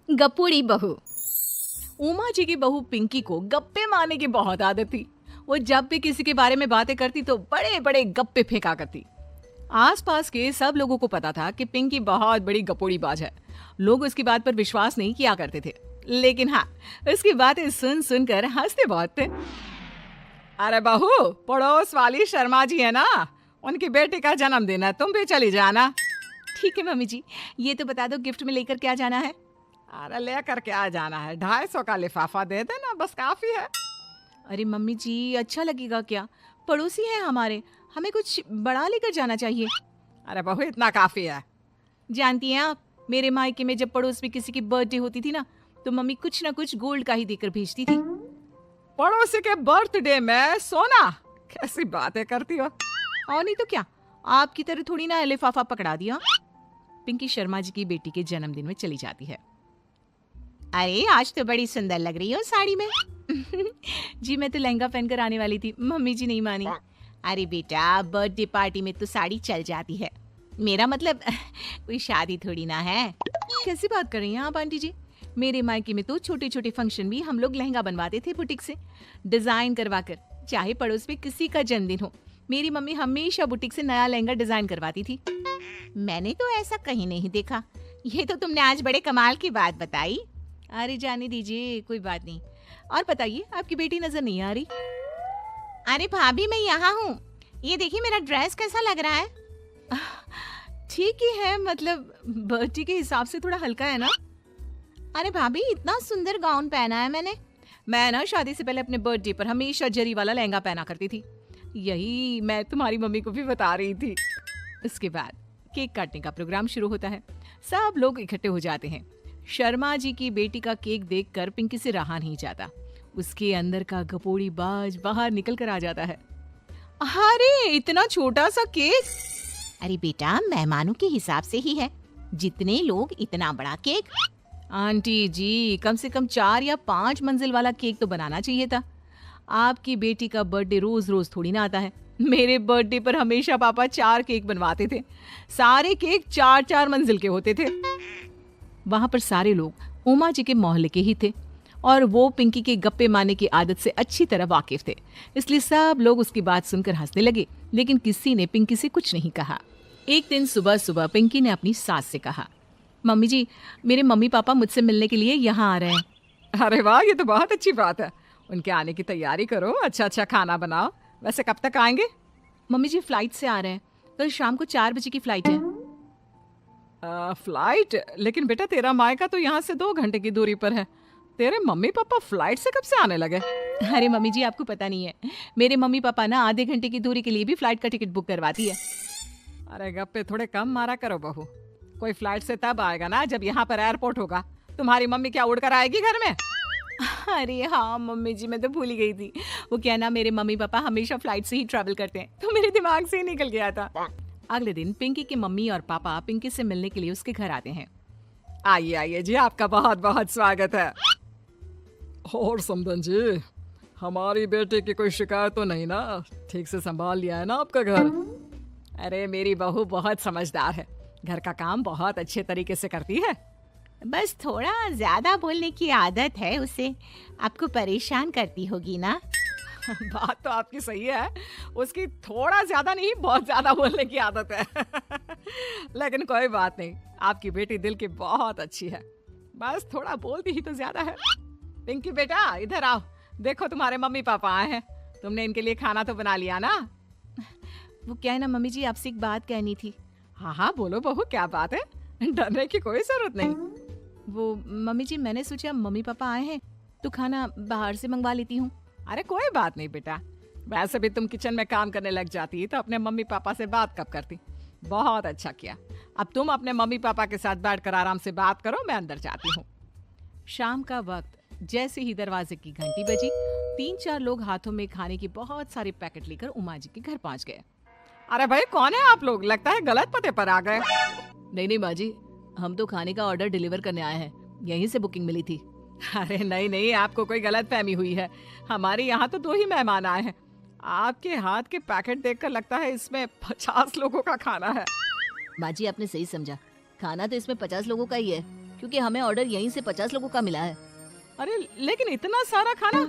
गप्पूड़ी बहू। उमा जी की बहू पिंकी को गप्पे मारने की बहुत आदत थी। वो जब भी किसी के बारे में बातें करती तो बड़े बड़े गप्पे फेंका करती। आसपास के सब लोगों को पता था कि पिंकी बहुत बड़ी गप्पोड़ी बाज है। लोग उसकी बात पर विश्वास नहीं किया करते थे, लेकिन हाँ, उसकी बातें सुन सुनकर हंसते बहुत थे। अरे बहू, पड़ोस वाली शर्मा जी है ना, उनकी बेटी का जन्मदिन है, तुम भी चली जाना। ठीक है मम्मी जी, ये तो बता दो गिफ्ट में लेकर क्या जाना है? अरे लेकर क्या जाना है, 250 का लिफाफा दे देना, बस काफी है। अरे मम्मी जी, अच्छा लगेगा क्या? पड़ोसी हैं हमारे, हमें कुछ बड़ा लेकर जाना चाहिए। अरे बहू, इतना काफी है। जानती हैं आप, मेरे मायके में जब पड़ोस में किसी की बर्थडे होती थी ना, तो मम्मी कुछ ना कुछ गोल्ड का ही देकर भेजती थी। पड़ोसी के बर्थडे में सोना? कैसी बातें करती हो। और नहीं तो क्या, आपकी तरह थोड़ी ना लिफाफा पकड़ा दिया। पिंकी शर्मा जी की बेटी के जन्मदिन में चली जाती है। अरे आज तो बड़ी सुंदर लग रही हो साड़ी में। जी मैं तो लहंगा पहनकर आने वाली थी, मम्मी जी नहीं मानी। अरे बेटा, बर्थडे पार्टी में तो साड़ी चल जाती है, मेरा मतलब कोई शादी थोड़ी ना है। कैसी बात कर रही हैं आप आंटी जी? मेरे मायके में तो छोटे छोटे फंक्शन भी हम लोग लहंगा बनवाते थे बुटीक से, डिजाइन करवा कर। चाहे पड़ोस में किसी का जन्मदिन हो, मेरी मम्मी हमेशा बुटीक से नया लहंगा डिजाइन करवाती थी। मैंने तो ऐसा कहीं नहीं देखा, ये तो तुमने आज बड़े कमाल की बात बताई। अरे जाने दीजिए, कोई बात नहीं। और बताइए, आपकी बेटी नजर नहीं आ रही? अरे भाभी, मैं यहाँ हूँ, ये देखिए मेरा ड्रेस कैसा लग रहा है? ठीक ही है, मतलब बर्थडे के हिसाब से थोड़ा हल्का है ना। अरे भाभी, इतना सुंदर गाउन पहना है मैंने। मैं ना शादी से पहले अपने बर्थडे पर हमेशा जरी वाला लहंगा पहना करती थी, यही मैं तुम्हारी मम्मी को भी बता रही थी। इसके बाद केक काटने का प्रोग्राम शुरू होता है। सब लोग इकट्ठे हो जाते हैं। शर्मा जी की बेटी का केक देखकर पिंकी से रहा नहीं जाता। उसके अंदर का गपोड़ी बाज बाहर निकल कर आ जाता है। अरे इतना छोटा सा केक! अरे बेटा, मेहमानों के हिसाब से ही है, जितने लोग इतना बड़ा केक। आंटी जी, कम से कम 4 या 5 मंजिल वाला केक तो बनाना चाहिए था। आपकी बेटी का बर्थडे रोज रोज थोड़ी ना आता है। मेरे बर्थडे पर हमेशा पापा 4 केक बनवाते थे, सारे केक 4-4 मंजिल के होते थे। वहां पर सारे लोग उमा जी के मोहल्ले के ही थे और वो पिंकी के गप्पे मारने की आदत से अच्छी तरह वाकिफ थे, इसलिए सब लोग उसकी बात सुनकर हंसने लगे, लेकिन किसी ने पिंकी से कुछ नहीं कहा। एक दिन सुबह सुबह पिंकी ने अपनी सास से कहा, मम्मी जी, मेरे मम्मी पापा मुझसे मिलने के लिए यहाँ आ रहे हैं। अरे वाह, ये तो बहुत अच्छी बात है, उनके आने की तैयारी करो, अच्छा अच्छा खाना बनाओ। वैसे कब तक आएंगे? मम्मी जी फ्लाइट से आ रहे हैं, कल शाम को 4 बजे की फ्लाइट है। फ्लाइट? लेकिन बेटा, तेरा मायका तो यहाँ से 2 घंटे की दूरी पर है, तेरे मम्मी पापा फ्लाइट से कब से आने लगे? अरे मम्मी जी, आपको पता नहीं है, मेरे मम्मी पापा ना आधे घंटे की दूरी के लिए भी फ्लाइट का टिकट बुक करवाती है। अरे गप्पे थोड़े कम मारा करो बहू, कोई फ्लाइट से तब आएगा ना जब यहाँ पर एयरपोर्ट होगा। तुम्हारी मम्मी क्या उड़कर आएगी घर में? अरे हाँ मम्मी जी, मैं तो भूल ही गई थी। वो क्या ना, मेरे मम्मी पापा हमेशा फ्लाइट से ही ट्रैवल करते हैं, तो मेरे दिमाग से ही निकल गया था। अगले दिन पिंकी के मम्मी और पापा पिंकी से मिलने के लिए उसके घर आते हैं। आइए आइए जी, आपका बहुत बहुत स्वागत है। और समदन जी, हमारी बेटे की कोई शिकायत तो नहीं ना? ठीक से संभाल लिया है ना आपका घर? अरे मेरी बहू बहुत समझदार है, घर का काम बहुत अच्छे तरीके से करती है। बस थोड़ा ज्यादा बोलने की आदत है उसे, आपको परेशान करती होगी ना। बात तो आपकी सही है, उसकी थोड़ा ज्यादा नहीं बहुत ज्यादा बोलने की आदत है। लेकिन कोई बात नहीं, आपकी बेटी दिल की बहुत अच्छी है, बस थोड़ा बोलती ही तो ज्यादा है। पिंकी बेटा, इधर आओ, देखो तुम्हारे मम्मी पापा आए हैं, तुमने इनके लिए खाना तो बना लिया ना? वो क्या है ना मम्मी जी, आपसे एक बात कहनी थी। हाँ हाँ बोलो बहू, क्या बात है, डरने की कोई जरूरत नहीं। वो मम्मी जी, मैंने सोचा मम्मी पापा आए हैं तो खाना बाहर से मंगवा लेती हूँ। अरे कोई बात नहीं बेटा, वैसे भी तुम किचन में काम करने लग जाती तो अपने मम्मी पापा से बात कब करती। बहुत अच्छा किया, अब तुम अपने मम्मी पापा के साथ बैठकर आराम से बात करो, मैं अंदर जाती हूँ। शाम का वक्त, जैसे ही दरवाजे की घंटी बजी, 3-4 लोग हाथों में खाने की बहुत सारे पैकेट लेकर उमा जी के घर पहुंच गए। अरे भाई, कौन है आप लोग? लगता है गलत पते पर आ गए। नहीं नहीं माँ जी, हम तो खाने का ऑर्डर डिलीवर करने आए हैं, यहीं से बुकिंग मिली थी। अरे नहीं नहीं, आपको कोई गलत फहमी हुई है, हमारे यहाँ तो 2 ही मेहमान आए हैं। आपके हाथ के पैकेट देखकर लगता है इसमें 50 लोगों का खाना है। माँ जी, आपने सही समझा, खाना तो इसमें 50 लोगों का ही है। क्योंकि हमें ऑर्डर यहीं से 50 लोगों का मिला है। अरे लेकिन इतना सारा खाना,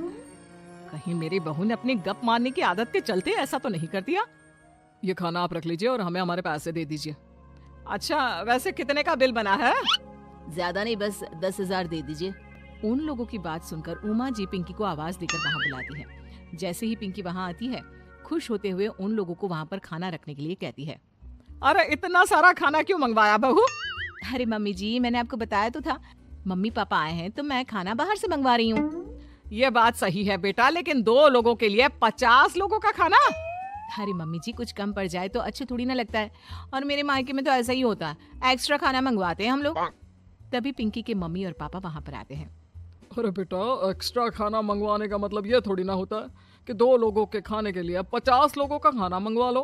कहीं मेरी बहू ने अपनी गप मारने की आदत के चलते ऐसा तो नहीं कर दिया? ये खाना आप रख लीजिए और हमें हमारे पैसे दे दीजिए। अच्छा वैसे कितने का बिल बना है? ज्यादा नहीं, बस 10,000 दे दीजिए। उन लोगों की बात सुनकर उमा जी पिंकी को आवाज देकर वहाँ बुलाती है। जैसे ही पिंकी वहाँ आती है, खुश होते हुए उन लोगों को वहाँ पर खाना रखने के लिए कहती है। अरे इतना सारा खाना क्यों मंगवाया बहू? अरे मम्मी जी, मैंने आपको बताया तो था, मम्मी पापा आए हैं तो मैं खाना बाहर से मंगवा रही हूँ। ये बात सही है बेटा, लेकिन 2 लोगों के लिए 50 लोगों का खाना? अरे मम्मी जी, कुछ कम पड़ जाए तो अच्छे थोड़ी ना लगता है, और मेरे मायके में तो ऐसा ही होता है, एक्स्ट्रा खाना मंगवाते हैं हम लोग। तभी पिंकी के मम्मी और पापा वहाँ पर आते हैं। अरे बेटा, एक्स्ट्रा खाना मंगवाने का मतलब ये थोड़ी ना होता है कि 2 लोगों के खाने के लिए 50 लोगों का खाना मंगवा लो।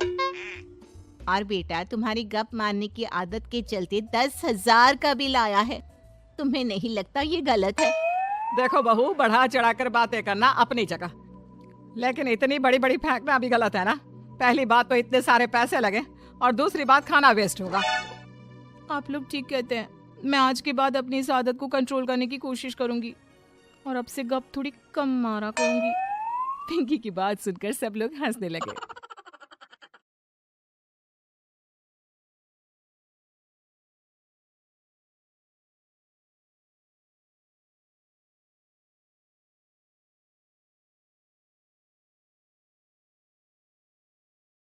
और बेटा, तुम्हारी गप मारने की आदत के चलते 10,000 का बिल आया है। तुम्हें नहीं लगता ये गलत है? देखो बहू, बढ़ा चढ़ाकर बातें करना अपनी जगह, लेकिन इतनी बड़ी बड़ी फेंकना भी गलत है ना। पहली बात तो इतने सारे पैसे लगे, और दूसरी बात खाना वेस्ट होगा। आप लोग ठीक कहते हैं। मैं आज के बाद अपनी इस आदत को कंट्रोल करने की कोशिश करूंगी और अब से गप थोड़ी कम मारा करूंगी। पिंकी की बात सुनकर सब लोग हंसने लगे।